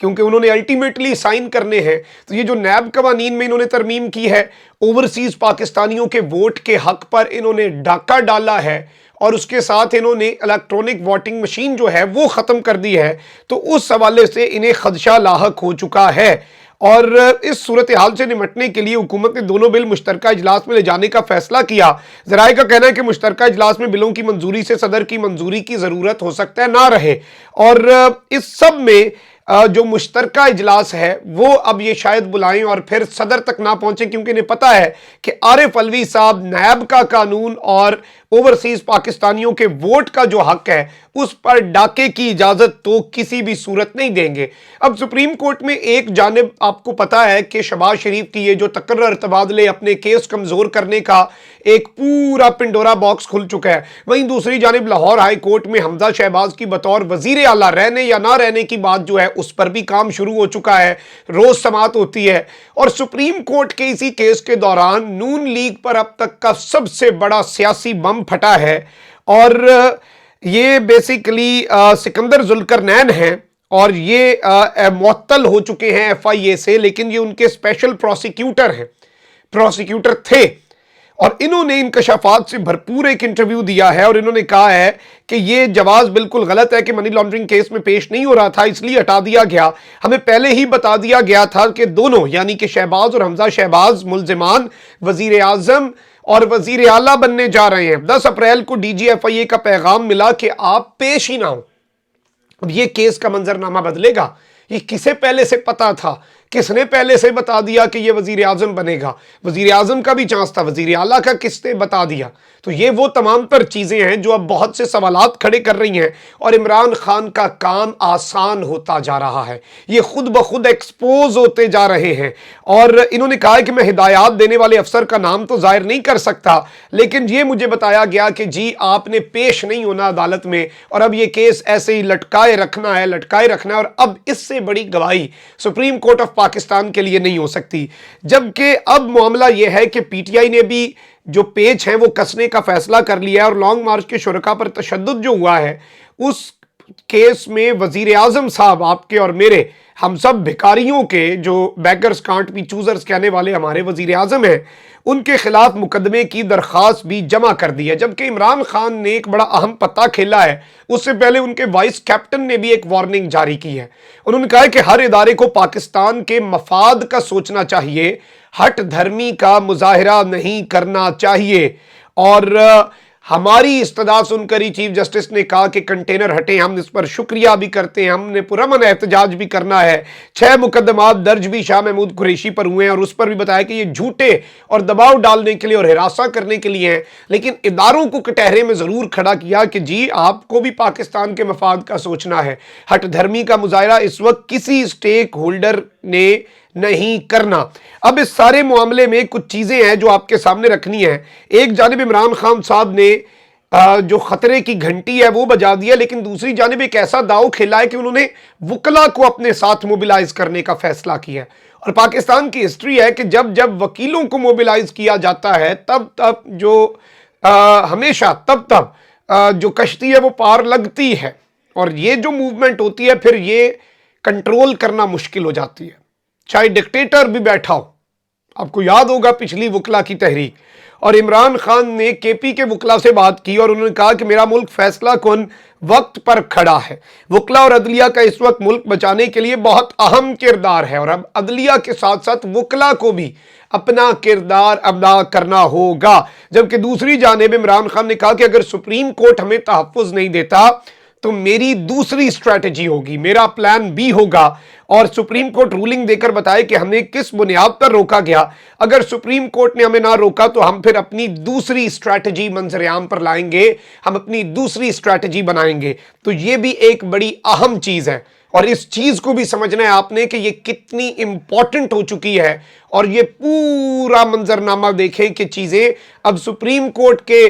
کیونکہ انہوں نے الٹیمیٹلی سائن کرنے ہیں. تو یہ جو نیب قوانین میں انہوں نے ترمیم کی ہے، اوورسیز پاکستانیوں کے ووٹ کے حق پر انہوں نے ڈاکہ ڈالا ہے اور اس کے ساتھ انہوں نے الیکٹرونک ووٹنگ مشین جو ہے وہ ختم کر دی ہے، تو اس حوالے سے انہیں خدشہ لاحق ہو چکا ہے. اور اس صورتحال سے نمٹنے کے لیے حکومت نے دونوں بل مشترکہ اجلاس میں لے جانے کا فیصلہ کیا. ذرائع کا کہنا ہے کہ مشترکہ اجلاس میں بلوں کی منظوری سے صدر کی منظوری کی ضرورت ہو سکتا ہے نہ رہے، اور اس سب میں جو مشترکہ اجلاس ہے وہ اب یہ شاید بلائیں اور پھر صدر تک نہ پہنچیں، کیونکہ انہیں پتا ہے کہ عارف علوی صاحب نیب کا قانون اور اوورسیز پاکستانیوں کے ووٹ کا جو حق ہے اس پر ڈاکے کی اجازت تو کسی بھی صورت نہیں دیں گے. اب سپریم کورٹ میں ایک جانب آپ کو پتا ہے کہ شہباز شریف کی یہ جو تقرر تبادلے اپنے کیس کمزور کرنے کا ایک پورا پنڈورا باکس کھل چکا ہے، وہیں دوسری جانب لاہور ہائی کورٹ میں حمزہ شہباز کی بطور وزیر اعلیٰ رہنے یا نہ رہنے کی بات جو ہے اس پر بھی کام شروع ہو چکا ہے، روز سماعت ہوتی ہے. اور سپریم کورٹ کے اسی کیس کے دوران نون لیگ پر اب تک کا سب سے بڑا سیاسی بم پھٹا ہے، اور یہ بیسیکلی سکندر ذوالقرنین ہیں، اور یہ معطل ہو چکے ہیں ایف آئی اے سے، لیکن یہ ان کے اسپیشل پروسیکیوٹر تھے، اور انہوں نے انکشافات سے بھرپور ایک انٹرویو دیا ہے، اور انہوں نے کہا ہے کہ یہ جواز بالکل غلط ہے کہ منی لانڈرنگ کیس میں پیش نہیں ہو رہا تھا، اس لیے ہٹا دیا گیا. ہمیں پہلے ہی بتا دیا گیا تھا کہ دونوں یعنی کہ شہباز اور حمزہ شہباز ملزمان وزیر اعظم اور وزیر اعلیٰ بننے جا رہے ہیں. 10 اپریل کو ڈی جی ایف آئی اے کا پیغام ملا کہ آپ پیش ہی نہ ہوں. اب یہ کیس کا منظرنامہ بدلے گا. یہ کسے پہلے سے پتا تھا؟ کس نے پہلے سے بتا دیا کہ یہ وزیر اعظم بنے گا؟ وزیر اعظم کا بھی چانس تھا، وزیر اعلیٰ کا کس نے بتا دیا؟ تو یہ وہ تمام تر چیزیں ہیں جو اب بہت سے سوالات کھڑے کر رہی ہیں، اور عمران خان کا کام آسان ہوتا جا رہا ہے. یہ خود بخود ایکسپوز ہوتے جا رہے ہیں، اور انہوں نے کہا ہے کہ میں ہدایات دینے والے افسر کا نام تو ظاہر نہیں کر سکتا، لیکن یہ مجھے بتایا گیا کہ جی آپ نے پیش نہیں ہونا عدالت میں، اور اب یہ کیس ایسے ہی لٹکائے رکھنا ہے، اور اب اس سے بڑی گواہی سپریم کورٹ آف پاکستان کے لیے نہیں ہو سکتی. جبکہ اب معاملہ یہ ہے کہ پی ٹی آئی نے بھی جو پیچ ہیں وہ کسنے کا فیصلہ کر لیا ہے، اور لانگ مارچ کے شرکاء پر تشدد جو ہوا ہے اس کیس میں وزیر اعظم صاحب آپ کے اور میرے، ہم سب بھکاریوں کے جو بیگرز کانٹ بی چوزرز کہنے والے ہمارے وزیر اعظم ہیں، ان کے خلاف مقدمے کی درخواست بھی جمع کر دی ہے. جبکہ عمران خان نے ایک بڑا اہم پتہ کھیلا ہے. اس سے پہلے ان کے وائس کیپٹن نے بھی ایک وارننگ جاری کی ہے. انہوں نے کہا ہے کہ ہر ادارے کو پاکستان کے مفاد کا سوچنا چاہیے، ہٹ دھرمی کا مظاہرہ نہیں کرنا چاہیے. اور ہماری استدعا سن کر ہی چیف جسٹس نے کہا کہ کنٹینر ہٹیں، ہم اس پر شکریہ بھی کرتے ہیں، ہم نے پرامن احتجاج بھی کرنا ہے. 6 مقدمات درج بھی شاہ محمود قریشی پر ہوئے ہیں، اور اس پر بھی بتایا کہ یہ جھوٹے اور دباؤ ڈالنے کے لیے اور ہراساں کرنے کے لیے ہیں. لیکن اداروں کو کٹہرے میں ضرور کھڑا کیا کہ جی آپ کو بھی پاکستان کے مفاد کا سوچنا ہے. ہٹ دھرمی کا مظاہرہ اس وقت کسی اسٹیک ہولڈر نے نہیں کرنا. اب اس سارے معاملے میں کچھ چیزیں ہیں جو آپ کے سامنے رکھنی ہیں. ایک جانب عمران خان صاحب نے جو خطرے کی گھنٹی ہے وہ بجا دیا، لیکن دوسری جانب ایک ایسا داؤ کھیلا ہے کہ انہوں نے وکلا کو اپنے ساتھ موبلائز کرنے کا فیصلہ کیا ہے. اور پاکستان کی ہسٹری ہے کہ جب جب وکیلوں کو موبلائز کیا جاتا ہے تب جو ہمیشہ جو کشتی ہے وہ پار لگتی ہے، اور یہ جو موومنٹ ہوتی ہے پھر یہ کنٹرول کرنا مشکل ہو جاتی ہے، چاہے ڈکٹیٹر بھی بیٹھا ہو. آپ کو یاد ہوگا پچھلی وکلا کی تحریک، اور عمران خان نے کے پی کے وکلا سے بات کی اور انہوں نے کہا کہ میرا ملک فیصلہ کن وقت پر کھڑا ہے. وکلا اور عدلیہ کا اس وقت ملک بچانے کے لیے بہت اہم کردار ہے، اور اب عدلیہ کے ساتھ ساتھ وکلا کو بھی اپنا کردار ادا کرنا ہوگا. جبکہ دوسری جانب عمران خان نے کہا کہ اگر سپریم کورٹ ہمیں تحفظ نہیں دیتا تو میری دوسری اسٹریٹجی ہوگی، میرا پلان بی ہوگا. اور سپریم کورٹ رولنگ دے کر بتائے کہ ہمیں کس بنیاد پر روکا گیا. اگر سپریم کورٹ نے ہمیں نہ روکا تو ہم پھر اپنی دوسری اسٹریٹجی منظر عام پر لائیں گے، ہم اپنی دوسری اسٹریٹجی بنائیں گے. تو یہ بھی ایک بڑی اہم چیز ہے، اور اس چیز کو بھی سمجھنا ہے آپ نے کہ یہ کتنی امپورٹنٹ ہو چکی ہے. اور یہ پورا منظرنامہ دیکھیں کہ چیزیں اب سپریم کورٹ کے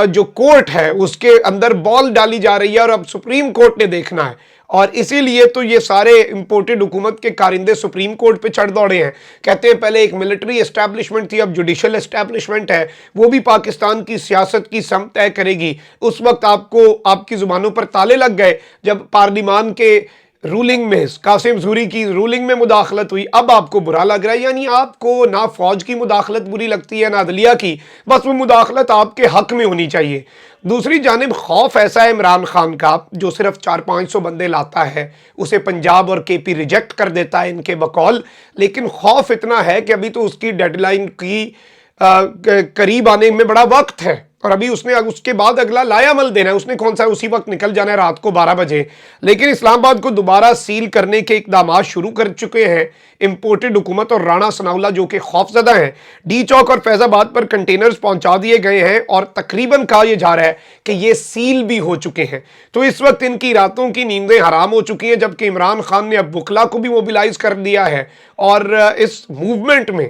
جو کورٹ ہے اس کے اندر بال ڈالی جا رہی ہے، اور اب سپریم کورٹ نے دیکھنا ہے. اور اسی لیے تو یہ سارے امپورٹڈ حکومت کے کارندے سپریم کورٹ پہ چڑھ دوڑے ہیں. کہتے ہیں پہلے ایک ملٹری اسٹیبلشمنٹ تھی، اب جوڈیشل اسٹیبلشمنٹ ہے، وہ بھی پاکستان کی سیاست کی سمت طے کرے گی. اس وقت آپ کی زبانوں پر تالے لگ گئے جب پارلیمان کے رولنگ میں قاسم سوری کی رولنگ میں مداخلت ہوئی، اب آپ کو برا لگ رہا ہے؟ یعنی آپ کو نہ فوج کی مداخلت بری لگتی ہے نہ عدلیہ کی، بس وہ مداخلت آپ کے حق میں ہونی چاہیے۔ دوسری جانب خوف ایسا ہے عمران خان کا جو صرف 400-500 بندے لاتا ہے، اسے پنجاب اور کے پی ریجیکٹ کر دیتا ہے ان کے بقول، لیکن خوف اتنا ہے کہ ابھی تو اس کی ڈیڈ لائن کی قریب آنے میں بڑا وقت ہے، اور ابھی اس کے بعد اگلا لائے عمل دینا ہے، اس نے کون سا اسی وقت نکل جانا ہے رات کو 12 بجے۔ لیکن اسلام آباد کو دوبارہ سیل کرنے کے اقدامات شروع کر چکے ہیں امپورٹڈ حکومت اور رانا ثناءاللہ جو کہ خوف زدہ ہیں۔ ڈی چوک اور فیض آباد پر کنٹینرز پہنچا دیے گئے ہیں اور تقریباً کہا یہ جا رہا ہے کہ یہ سیل بھی ہو چکے ہیں، تو اس وقت ان کی راتوں کی نیندیں حرام ہو چکی ہیں، جبکہ عمران خان نے اب وکلا کو بھی موبیلائز کر دیا ہے۔ اور اس موومنٹ میں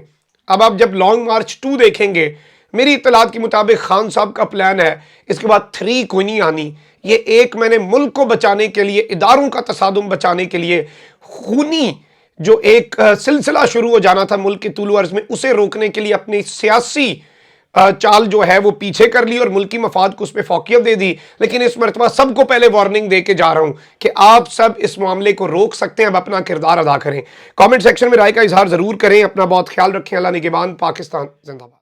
اب آپ جب لانگ مارچ 2 دیکھیں گے، میری اطلاعات کے مطابق خان صاحب کا پلان ہے اس کے بعد 3 کوئی نہیں آنی۔ یہ ایک میں نے ملک کو بچانے کے لیے، اداروں کا تصادم بچانے کے لیے، خونی جو ایک سلسلہ شروع ہو جانا تھا ملک کے طول و عرض میں، اسے روکنے کے لیے اپنی سیاسی چال جو ہے وہ پیچھے کر لی اور ملکی مفاد کو اس پہ فوقیت دے دی۔ لیکن اس مرتبہ سب کو پہلے وارننگ دے کے جا رہا ہوں کہ آپ سب اس معاملے کو روک سکتے ہیں، اب اپنا کردار ادا کریں۔ کامنٹ سیکشن میں رائے کا اظہار ضرور کریں، اپنا بہت خیال رکھیں۔ اللہ نگہبان، پاکستان زندہ باد۔